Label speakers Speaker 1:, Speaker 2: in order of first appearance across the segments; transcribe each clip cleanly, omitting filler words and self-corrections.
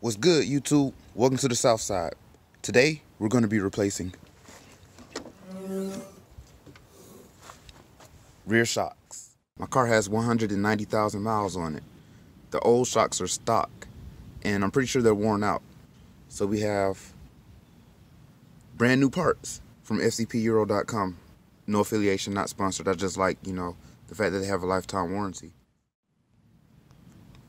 Speaker 1: What's good, YouTube? Welcome to the South Side. Today, we're going to be replacing rear shocks. My car has 190,000 miles on it. The old shocks are stock, and I'm pretty sure they're worn out. So we have brand new parts from fcpeuro.com. No affiliation, not sponsored. I just like, the fact that they have a lifetime warranty.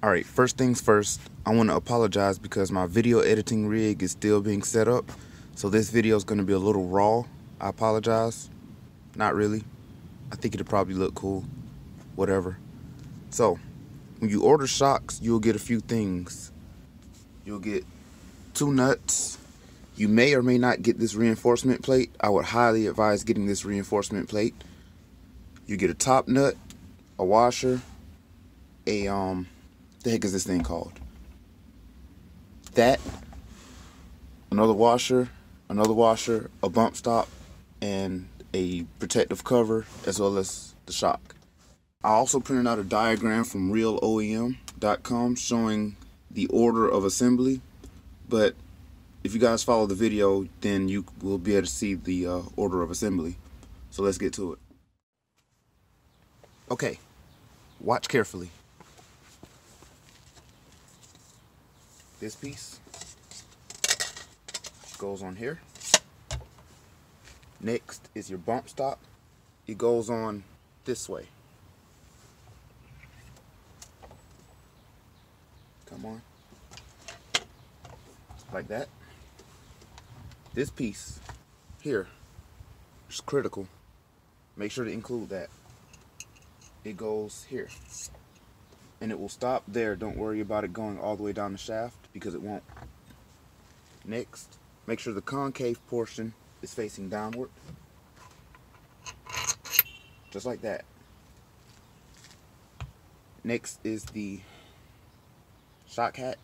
Speaker 1: Alright, first things first, I want to apologize because my video editing rig is still being set up. So this video is going to be a little raw. I apologize. Not really. I think it'll probably look cool. Whatever. So, when you order shocks, you'll get a few things. You'll get 2 nuts. You may or may not get this reinforcement plate. I would highly advise getting this reinforcement plate. You get a top nut, a washer, the heck is this thing called? That, another washer, a bump stop, and a protective cover, as well as the shock. I also printed out a diagram from realoem.com showing the order of assembly, but if you guys follow the video, then you will be able to see the order of assembly. So let's get to it. Okay, watch carefully. This piece goes on here. Next is your bump stop. It goes on this way. Come on. Like that. This piece here is critical. Make sure to include that. It goes here. And it will stop there. Don't worry about it going all the way down the shaft because it won't. Next, make sure the concave portion is facing downward. Just like that. Next is the shock hat.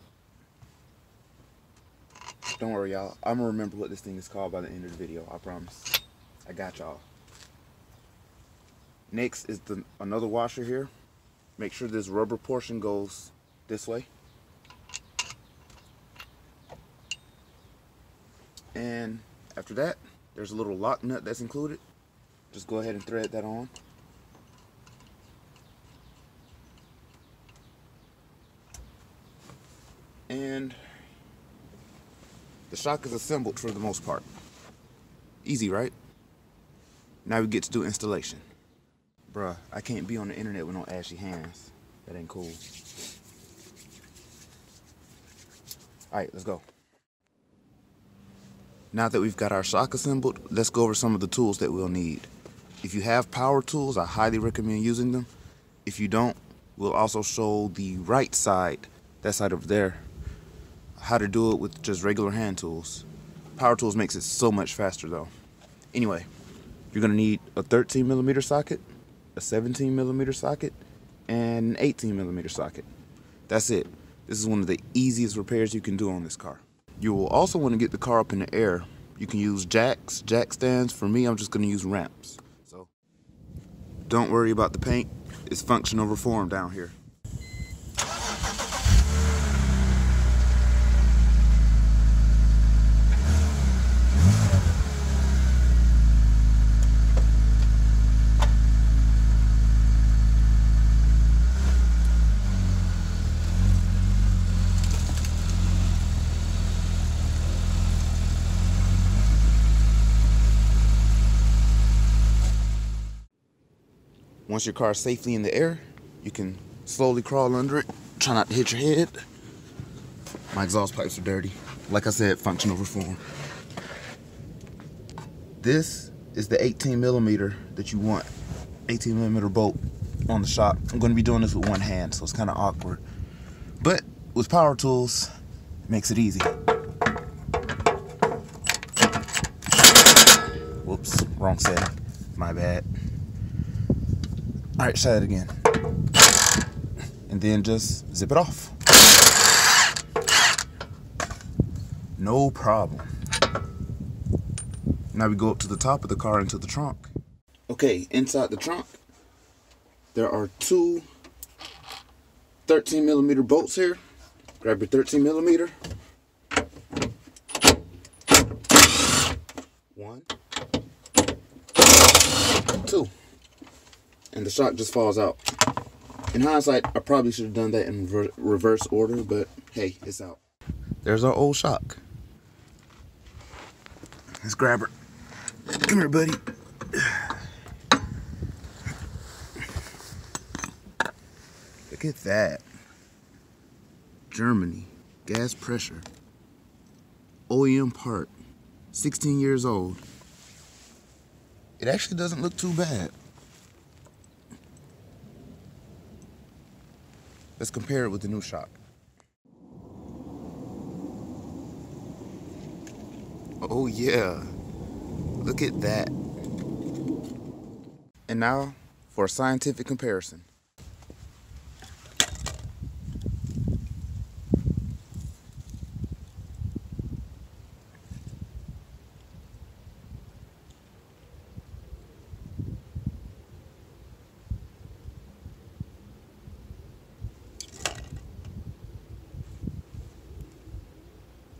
Speaker 1: Don't worry, y'all. I'm gonna remember what this thing is called by the end of the video. I promise. I got y'all. Next is another washer here. Make sure this rubber portion goes this way. And after that, there's a little lock nut that's included. Just go ahead and thread that on. And the shock is assembled for the most part. Easy, right? Now we get to do installation. Bruh, I can't be on the internet with no ashy hands. That ain't cool. Alright, let's go. Now that we've got our shock assembled, let's go over some of the tools that we'll need. If you have power tools, I highly recommend using them. If you don't, we'll also show the right side, that side over there, how to do it with just regular hand tools. Power tools makes it so much faster though. Anyway, you're gonna need a 13mm socket, a 17mm socket, and an 18mm socket. That's it. This is one of the easiest repairs you can do on this car. You will also want to get the car up in the air. You can use jacks, jack stands. For me, I'm just going to use ramps. So don't worry about the paint. It's function over form down here. Once your car is safely in the air, you can slowly crawl under it. Try not to hit your head. My exhaust pipes are dirty. Like I said, function over form. This is the 18mm that you want. 18mm bolt on the shock. I'm going to be doing this with one hand, so it's kind of awkward. But with power tools, it makes it easy. Whoops, wrong setting. My bad. Alright, try that again. And then just zip it off. No problem. Now we go up to the top of the car into the trunk. Okay, inside the trunk, there are 2 13mm bolts here. Grab your 13mm, 1, 2. And the shock just falls out. In hindsight, I probably should have done that in reverse order, but hey, it's out. There's our old shock. Let's grab her. Come here, buddy. Look at that. Germany, gas pressure. OEM part, 16 years old. It actually doesn't look too bad. Let's compare it with the new shock. Oh yeah, look at that. And now for a scientific comparison.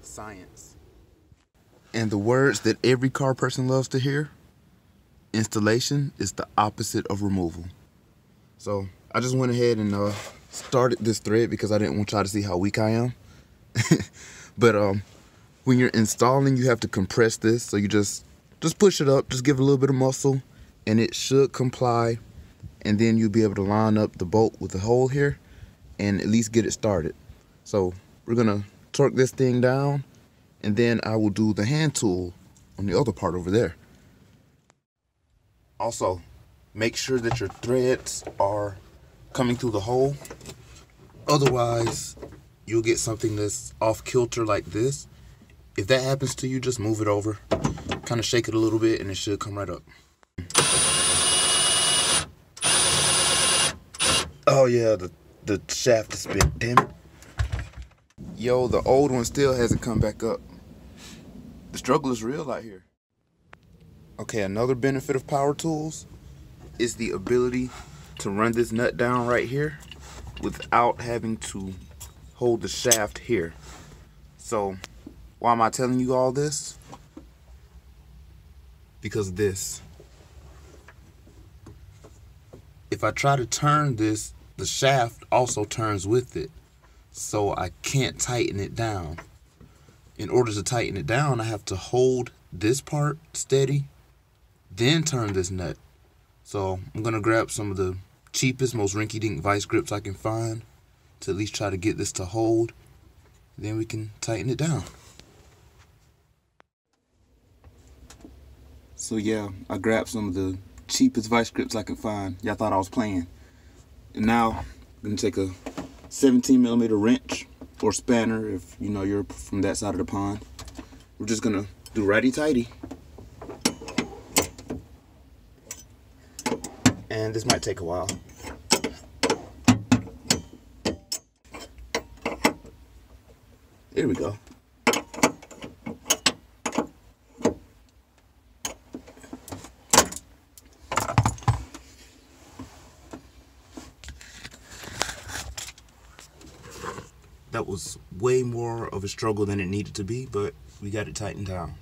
Speaker 1: Science. And the words that every car person loves to hear, installation is the opposite of removal. So I just went ahead and started this thread because I didn't want y'all to see how weak I am. But when you're installing, you have to compress this. So you just push it up, just give it a little bit of muscle, and it should comply. And then you'll be able to line up the bolt with the hole here and at least get it started. So we're gonna torque this thing down, and then I will do the hand tool on the other part over there. Also, make sure that your threads are coming through the hole. Otherwise, you'll get something that's off kilter like this. If that happens to you, just move it over. Kind of shake it a little bit and it should come right up. Oh yeah, the shaft is bent, damn it. Yo, the old one still hasn't come back up. The struggle is real out here. Okay, another benefit of power tools is the ability to run this nut down right here without having to hold the shaft here. So, why am I telling you all this? Because of this. If I try to turn this, the shaft also turns with it. So I can't tighten it down. In order to tighten it down, I have to hold this part steady, then turn this nut. So I'm gonna grab some of the cheapest, most rinky-dink vice grips I can find to at least try to get this to hold. Then we can tighten it down. So yeah, I grabbed some of the cheapest vice grips I could find. Y'all thought I was playing. And now I'm gonna take a 17mm wrench or spanner if you know you're from that side of the pond. We're just gonna do righty-tighty. And this might take a while. There we go. That was way more of a struggle than it needed to be, but we got it tightened down.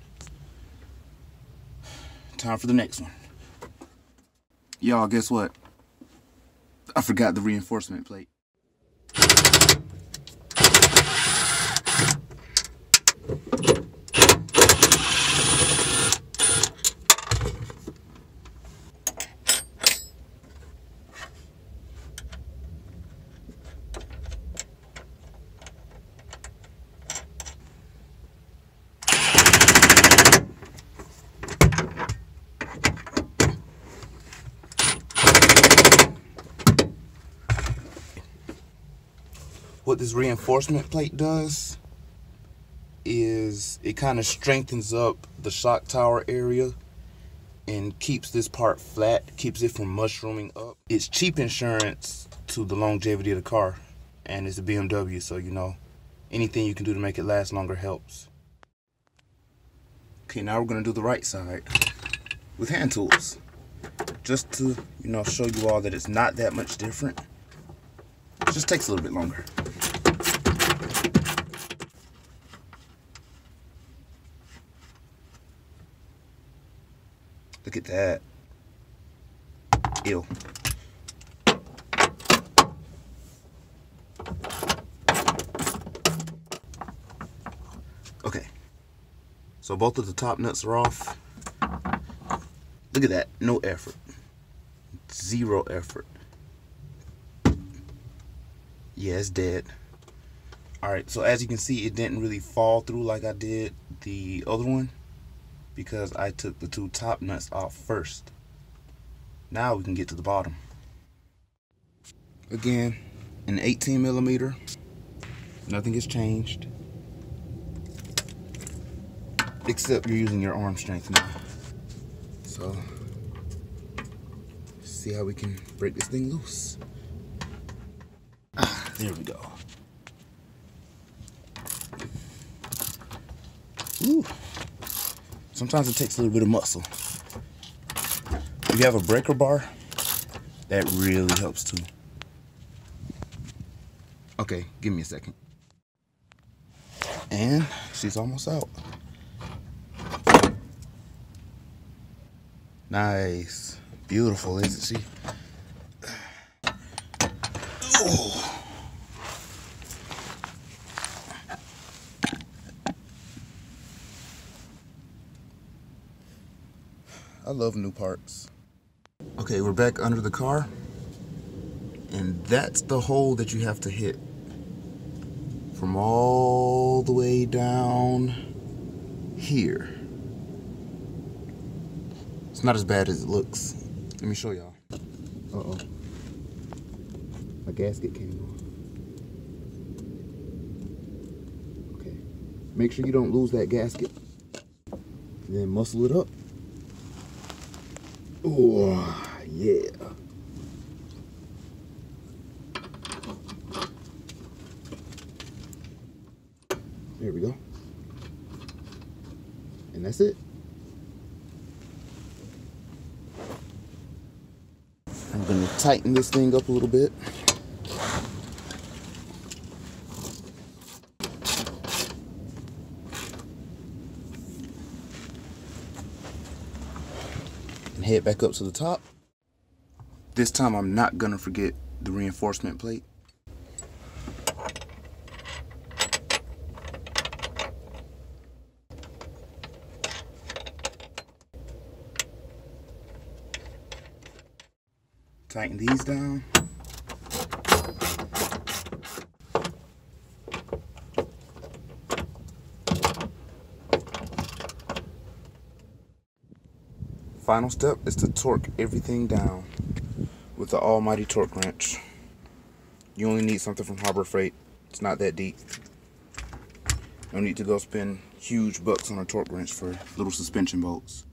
Speaker 1: Time for the next one. Y'all, guess what? I forgot the reinforcement plate. What this reinforcement plate does is it kind of strengthens up the shock tower area and keeps this part flat, keeps it from mushrooming up. It's cheap insurance to the longevity of the car, and it's a BMW, so you know, anything you can do to make it last longer helps. Okay, now we're gonna do the right side with hand tools, just to, you know, show you all that it's not that much different. It just takes a little bit longer. Look at that. Ew. Okay. So both of the top nuts are off. Look at that. No effort. Zero effort. Yeah, it's dead. Alright, so as you can see, it didn't really fall through like I did the other one because I took the two top nuts off first. Now we can get to the bottom. Again, an 18mm. Nothing has changed. Except you're using your arm strength now. So, see how we can break this thing loose. Ah, there we go. Ooh. Sometimes it takes a little bit of muscle. If you have a breaker bar, that really helps too. Okay, give me a second. And she's almost out. Nice. Beautiful, isn't she? Oh. I love new parts. Okay, we're back under the car. And that's the hole that you have to hit. From all the way down here. It's not as bad as it looks. Let me show y'all. Uh-oh. My gasket came off. Okay. Make sure you don't lose that gasket. And then muscle it up. Oh, yeah. There we go. And that's it. I'm going to tighten this thing up a little bit. And head back up to the top. This time I'm not going to forget the reinforcement plate. Tighten these down. Final step is to torque everything down with the almighty torque wrench. You only need something from Harbor Freight. It's not that deep. No need to go spend huge bucks on a torque wrench for little suspension bolts.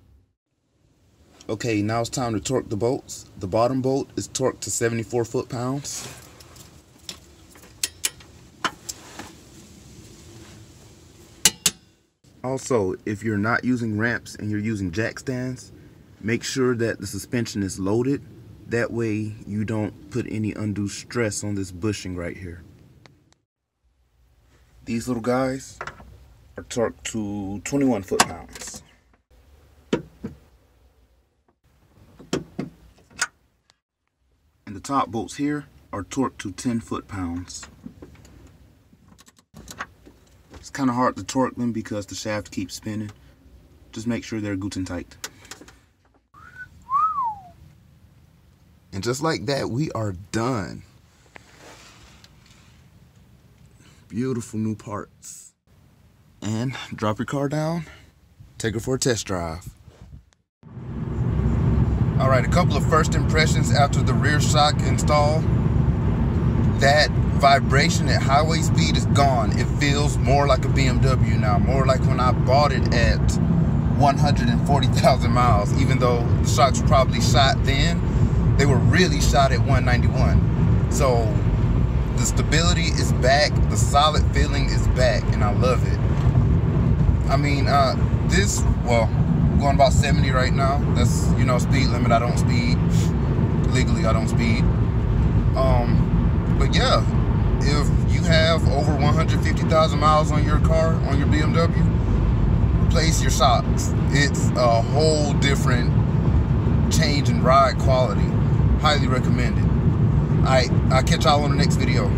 Speaker 1: Okay, now it's time to torque the bolts. The bottom bolt is torqued to 74 foot-pounds. Also, if you're not using ramps and you're using jack stands, make sure that the suspension is loaded. That way you don't put any undue stress on this bushing right here. These little guys are torqued to 21 foot-pounds. And the top bolts here are torqued to 10 foot-pounds. It's kind of hard to torque them because the shaft keeps spinning. Just make sure they're Guten tight. And just like that, we are done. Beautiful new parts. And drop your car down, take her for a test drive. All right, a couple of first impressions after the rear shock install. That vibration at highway speed is gone. It feels more like a BMW now, more like when I bought it at 140,000 miles, even though the shocks were probably shot then. They were really shot at 191. So the stability is back, the solid feeling is back, and I love it. I mean, going about 70 right now. That's, you know, speed limit. I don't speed. Legally, I don't speed. But yeah, if you have over 150,000 miles on your car, on your BMW, replace your shocks. It's a whole different change in ride quality. Highly recommended. Alright, I'll catch y'all on the next video.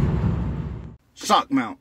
Speaker 1: Shock mount.